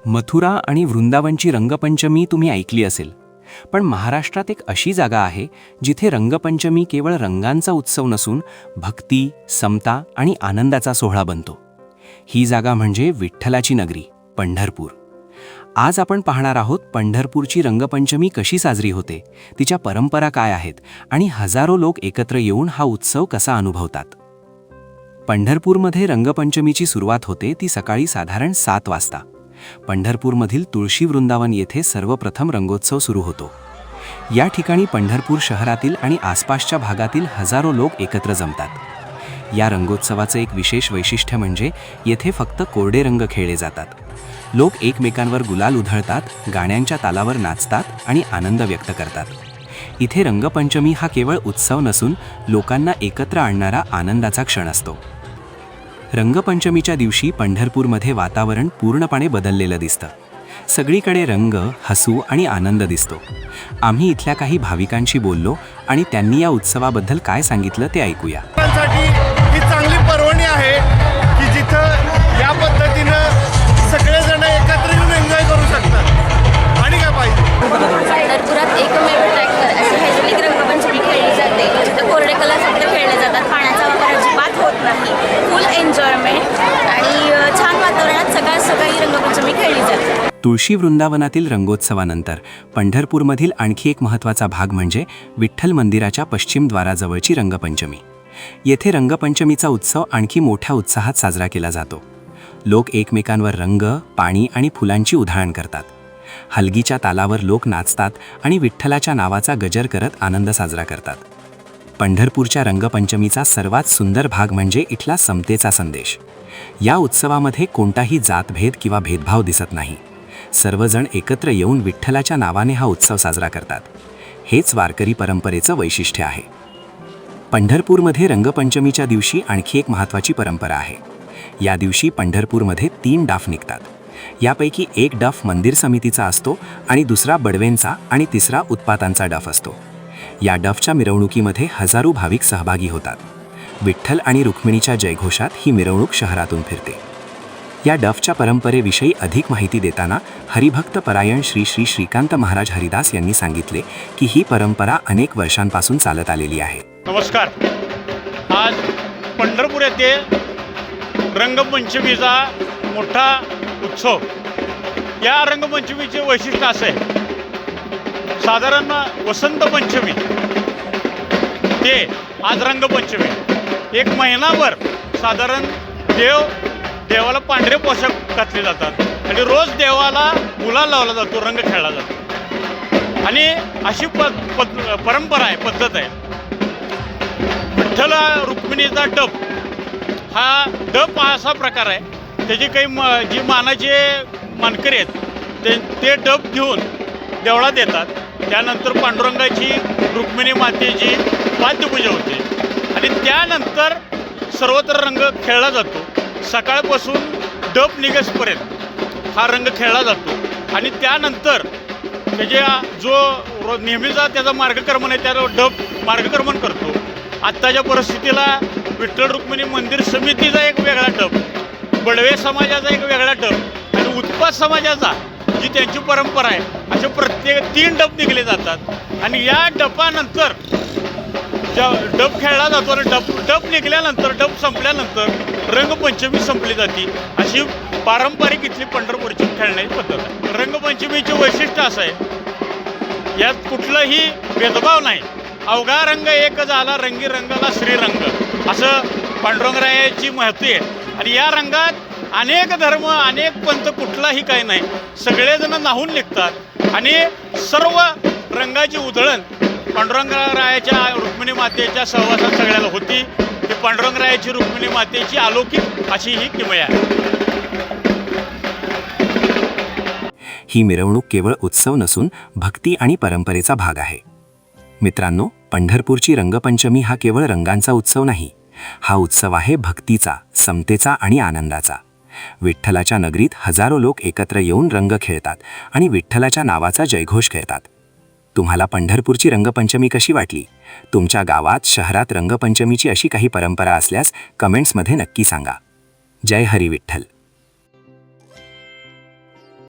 मथुरा आणि वृंदावनची रंगपंचमी तुम्ही ऐकली असेल, पण महाराष्ट्रात एक अशी जागा आहे जिथे रंगपंचमी केवळ रंगांचा उत्सव नसून भक्ती, समता आणि आनंदाचा सोहळा बनतो. ही जागा म्हणजे विठ्ठलाची नगरी पंढरपूर. आज आपण पाहणार आहोत पंढरपूरची रंगपंचमी कशी साजरी होते, तिच्या परंपरा काय आहेत आणि हजारो लोक एकत्र येऊन हा उत्सव कसा अनुभवतात. पंढरपूरमध्ये रंगपंचमीची सुरुवात होते ती सकाळी साधारण 7 वाजता. पंढरपूरमधील तुळशी वृंदावन येथे सर्वप्रथम रंगोत्सव सुरू होतो. या ठिकाणी पंढरपूर शहरातील आणि आसपासच्या भागातील हजारो लोक एकत्र जमतात. या रंगोत्सवाचं एक विशेष वैशिष्ट्य म्हणजे येथे फक्त कोरडे रंग खेळले जातात. लोक एकमेकांवर गुलाल उधळतात, गाण्यांच्या तालावर नाचतात आणि आनंद व्यक्त करतात. इथे रंगपंचमी हा केवळ उत्सव नसून लोकांना एकत्र आणणारा आनंदाचा क्षण असतो. रंगपंचमीच्या दिवशी पंढरपूरमध्ये वातावरण पूर्णपणे बदललेलं दिसतं. सगळीकडे रंग, हसू आणि आनंद दिसतो. आम्ही इथल्या काही भाविकांशी बोललो आणि त्यांनी या उत्सवाबद्दल काय सांगितलं ते ऐकूया. ही चांगली पर्वणी आहे की जिथं या पद्धतीनं सगळेजण एकत्र येऊन एन्जॉय करू शकतात. आणि काय पाहिजे, पंढरपुरात एकमेव ट्रॅक्टर अशी हायड्रोलिक रंगपंचमी खेळली जाते, जिथे कोरडे कलर फक्त खेळले जातात. पाण्याचा वापर अजिबात होत नाही. फुल एन्जॉयमेंट आणि छान वातावरणात सकाळ सकाळी रंगपंचमी खेळली जाते. तुळशी वृंदावनातील रंगोत्सवानंतर पंढरपूरमधील आणखी एक महत्त्वाचा भाग म्हणजे विठ्ठल मंदिराच्या पश्चिम द्वाराजवळची रंगपंचमी. येथे रंगपंचमीचा उत्सव आणखी मोठ्या उत्साहात साजरा केला जातो. लोक एकमेकांवर रंग, पाणी आणि फुलांची उधळण करतात. हलगीच्या तालावर लोक नाचतात आणि विठ्ठलाच्या नावाचा गजर करत आनंद साजरा करतात. पंढरपूरच्या रंगपंचमीचा सर्वात सुंदर भाग म्हणजे इथला समतेचा संदेश. या उत्सवामध्ये कोणताही जातभेद किंवा भेदभाव दिसत नाही. सर्वजण एकत्र येऊन विठ्ठलाच्या नावाने हा उत्सव साजरा करतात. हेच वारकरी परंपरेचं वैशिष्ट्य आहे. पंढरपूरमध्ये रंगपंचमीच्या दिवशी आणखी एक महत्त्वाची परंपरा आहे. या दिवशी पंढरपूरमध्ये 3 डाफ निघतात. यापैकी एक डाफ मंदिर समितीचा असतो आणि दुसरा बडवेंचा आणि तिसरा उत्पातांचा डाफ असतो. या डाफच्या मिरवणुकीमध्ये हजारो भाविक सहभागी होतात. विठ्ठल आणि रुक्मिणीच्या जयघोषात ही मिरवणूक शहरातून फिरते. या डफच्या परंपरेविषयी अधिक माहिती देताना हरिभक्त परायण श्री श्रीकांत महाराज हरिदास यांनी सांगितले की ही परंपरा अनेक वर्षांपासून चालत आलेली आहे. नमस्कार. आज पंढरपूर येथे रंगपंचमीचा मोठा उत्सव. या रंगपंचमीचे वैशिष्ट्य असे आहे, साधारण वसंत पंचमी ते आज रंगपंचमी एक महिनाभर साधारण देवाला पांढरे पोशाख घातले जातात आणि रोज देवाला गुलाल लावला जातो, रंग खेळला जातो. आणि अशी परंपरा आहे, पद्धत आहे. विठ्ठल रुक्मिणीचा डप हा डप असा प्रकार आहे, त्याची काही जी मानाचे मानकरी आहेत ते डप घेऊन देवळात येतात. त्यानंतर पांडुरंगाची, रुक्मिणी मातेची वाद्यपूजा होते आणि त्यानंतर सर्वत्र रंग खेळला जातो. सकाळपासून डप निघेसपर्यंत हा रंग खेळला जातो आणि त्यानंतर त्याच्या जो नेहमीचा त्याचा मार्गक्रमण आहे त्याला डप मार्गक्रमण करतो. आत्ताच्या परिस्थितीला विठ्ठल रुक्मिणी मंदिर समितीचा एक वेगळा डप, बडवे समाजाचा एक वेगळा डप आणि उत्पात समाजाचा जी त्यांची परंपरा आहे, असे प्रत्येक 3 डप निघले जातात. आणि या डपानंतर डप खेळला जातो आणि डप निघाल्यानंतर, डप संपल्यानंतर रंगपंचमी संपली जाते. अशी पारंपरिक इथली पंढरपूरची खेळण्याची पद्धत आहे. रंगपंचमीचे वैशिष्ट्य असं आहे, यात कुठलंही भेदभाव नाही. अवघा रंग एक झाला, रंगी रंगाला श्रीरंग, असं पांडुरंगरायाची महती आहे. आणि या रंगात अनेक धर्म, अनेक पंथ, कुठलाही काही नाही. सगळेजण न्हाऊन निघतात आणि सर्व रंगाची उधळण पांडुरंगरायाच्या, रुक्मिणी मातेच्या सहवासात सगळ्याला होती. ही पांडुरंगरायाची, रुक्मिणी मातेची अलौकिक अशी ही किमया आहे. ही मिरवणूक केवळ उत्सव नसून भक्ती आणि परंपरेचा भाग आहे. मित्रांनो, पंढरपूरची रंगपंचमी हा केवळ रंगांचा उत्सव नाही. हा उत्सव आहे भक्तीचा, समतेचा आणि आनंदाचा. विठ्ठलाच्या नगरीत हजारो लोक एकत्र येऊन रंग खेळतात आणि विठ्ठलाच्या नावाचा जयघोष खेळतात. तुम्हाला पंढरपूरची रंगपंचमी कशी वाटली? तुमच्या गावात, शहरात रंगपंचमीची अशी काही परंपरा असल्यास कमेंट्समध्ये नक्की सांगा. जय हरी विठ्ठल.